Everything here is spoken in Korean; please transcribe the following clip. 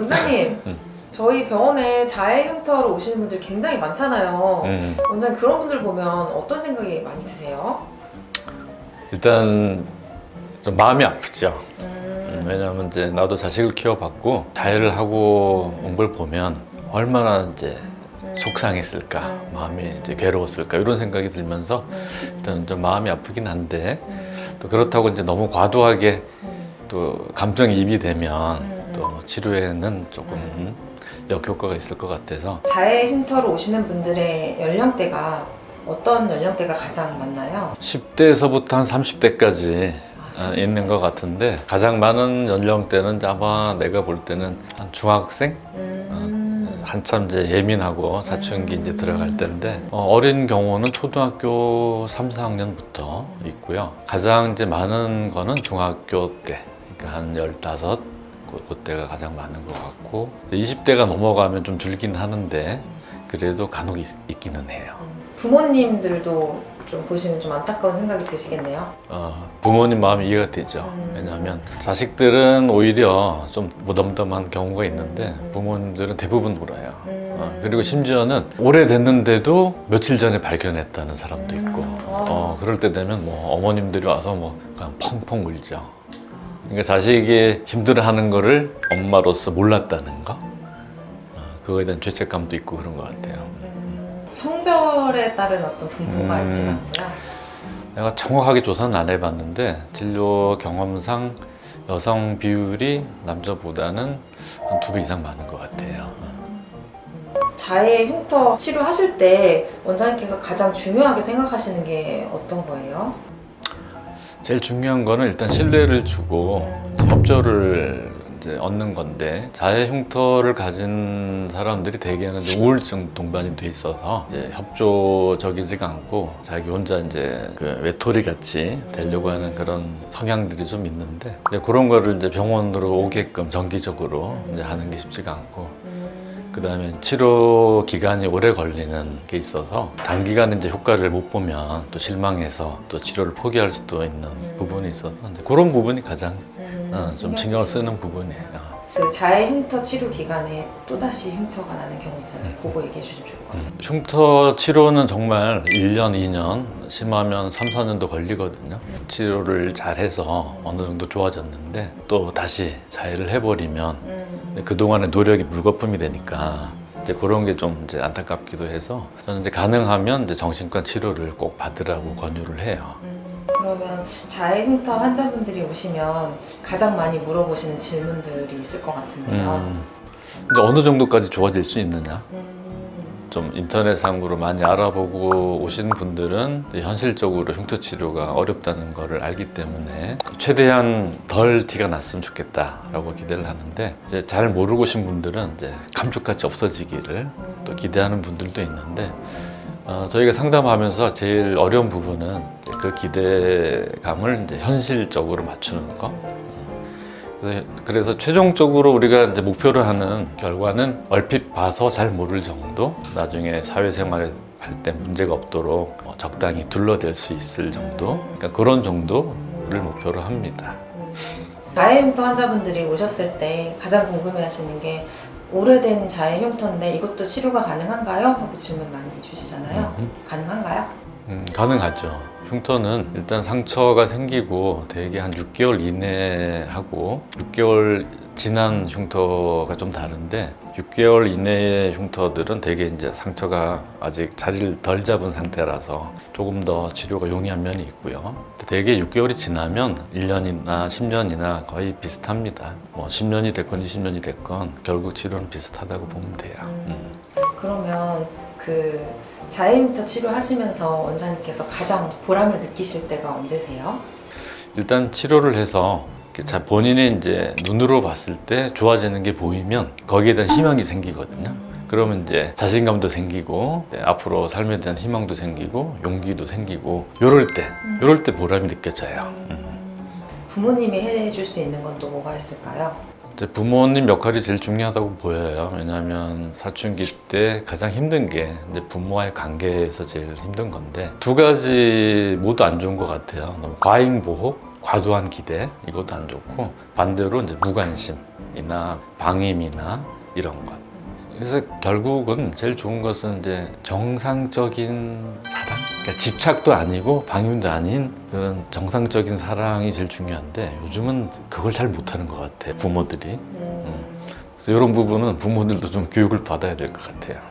원장님, 저희 병원에 자해 흉터로 오시는 분들 굉장히 많잖아요. 원장님 그런 분들 보면 어떤 생각이 많이 드세요? 일단 좀 마음이 아프죠. 왜냐하면 이제 나도 자식을 키워봤고 자해를 하고 온 걸 보면 얼마나 이제 속상했을까, 마음이 이제 괴로웠을까 이런 생각이 들면서 일단 좀 마음이 아프긴 한데 또 그렇다고 이제 너무 과도하게 또 감정이입이 되면 또 치료에는 조금 역효과가 있을 것 같아서. 자해 흉터로 오시는 분들의 연령대가 어떤 연령대가 가장 많나요? 10대에서부터 한 30대까지 있는 것 같은데 가장 많은 연령대는 아마 내가 볼 때는 한 중학생? 한참 이제 예민하고 사춘기 이제 들어갈 때인데 어린 경우는 초등학교 3, 4학년부터 있고요. 가장 이제 많은 거는 중학교 때, 그러니까 한 15, 그때가 가장 많은 것 같고 20대가 넘어가면 좀 줄긴 하는데 그래도 간혹 있기는 해요. 부모님들도 좀 보시면 좀 안타까운 생각이 드시겠네요. 부모님 마음이 이해가 되죠. 왜냐하면 자식들은 오히려 좀 무덤덤한 경우가 있는데 부모님들은 대부분 울어요. 그리고 심지어는 오래됐는데도 며칠 전에 발견했다는 사람도 있고 그럴 때 되면 뭐 어머님들이 와서 뭐 그냥 펑펑 울죠. 그러니까 자식이 힘들어하는 거를 엄마로서 몰랐다는 거, 그거에 대한 죄책감도 있고 그런 것 같아요. 성별에 따른 어떤 분포가 있진 않고요. 내가 정확하게 조사는 안 해봤는데 진료 경험상 여성 비율이 남자보다는 한 2배 이상 많은 것 같아요. 자해 흉터 치료하실 때 원장님께서 가장 중요하게 생각하시는 게 어떤 거예요? 제일 중요한 거는 일단 신뢰를 주고 협조를 이제 얻는 건데, 자해 흉터를 가진 사람들이 대개는 이제 우울증 동반이 돼 있어서 이제 협조적이지가 않고 자기 혼자 이제 그 외톨이 같이 되려고 하는 그런 성향들이 좀 있는데, 이제 그런 거를 이제 병원으로 오게끔 정기적으로 이제 하는 게 쉽지가 않고, 그 다음에 치료 기간이 오래 걸리는 게 있어서 단기간에 이제 효과를 못 보면 또 실망해서 또 치료를 포기할 수도 있는 부분이 있어서 이제 그런 부분이 가장 좀 신경을 쓰는 부분이에요. 그 자해 흉터 치료 기간에 또다시 흉터가 나는 경우 있잖아요. 그거 얘기해 주시면 좋을 것 같아요. 흉터 치료는 정말 1년, 2년, 심하면 3, 4년도 걸리거든요. 치료를 잘해서 어느 정도 좋아졌는데 또 다시 자해를 해버리면 그동안의 노력이 물거품이 되니까 이제 그런 게 좀 이제 안타깝기도 해서 저는 이제 가능하면 이제 정신과 치료를 꼭 받으라고 권유를 해요. 그러면 자해 흉터 환자분들이 오시면 가장 많이 물어보시는 질문들이 있을 것 같은데요. 이제 어느 정도까지 좋아질 수 있느냐? 좀 인터넷상으로 많이 알아보고 오신 분들은 현실적으로 흉터 치료가 어렵다는 거를 알기 때문에 최대한 덜 티가 났으면 좋겠다라고 기대를 하는데, 이제 잘 모르고 오신 분들은 이제 감쪽같이 없어지기를 또 기대하는 분들도 있는데, 저희가 상담하면서 제일 어려운 부분은 그 기대감을 이제 현실적으로 맞추는 거. 그래서 최종적으로 우리가 이제 목표로 하는 결과는 얼핏 봐서 잘 모를 정도, 나중에 사회생활을 할 때 문제가 없도록 적당히 둘러댈 수 있을 정도, 그러니까 그런 정도를 목표로 합니다. 자해 흉터 환자분들이 오셨을 때 가장 궁금해하시는 게 오래된 자해 흉터인데 이것도 치료가 가능한가요? 하고 질문 많이 주시잖아요. 가능한가요? 가능하죠. 흉터는 일단 상처가 생기고 대개 한 6개월 이내에 하고 6개월 지난 흉터가 좀 다른데, 6개월 이내의 흉터들은 대개 이제 상처가 아직 자리를 덜 잡은 상태라서 조금 더 치료가 용이한 면이 있고요. 대개 6개월이 지나면 1년이나 10년이나 거의 비슷합니다. 뭐 10년이 됐건 20년이 됐건 결국 치료는 비슷하다고 보면 돼요. 그러면 그 자해 흉터 치료하시면서 원장님께서 가장 보람을 느끼실 때가 언제세요? 일단 치료를 해서 본인이 이제 눈으로 봤을 때 좋아지는 게 보이면 거기에 대한 희망이 생기거든요. 그러면 이제 자신감도 생기고 앞으로 삶에 대한 희망도 생기고 용기도 생기고, 요럴 때 보람이 느껴져요. 부모님이 해줄 수 있는 건 또 뭐가 있을까요? 이제 부모님 역할이 제일 중요하다고 보여요. 왜냐하면 사춘기 때 가장 힘든 게 이제 부모와의 관계에서 제일 힘든 건데, 두 가지 모두 안 좋은 것 같아요. 너무 과잉 보호, 과도한 기대 이것도 안 좋고 반대로 이제 무관심이나 방임이나 이런 것. 그래서 결국은 제일 좋은 것은 이제 정상적인 사랑, 그러니까 집착도 아니고 방임도 아닌 그런 정상적인 사랑이 제일 중요한데 요즘은 그걸 잘 못하는 것 같아 부모들이. 그래서 이런 부분은 부모들도 좀 교육을 받아야 될 것 같아요.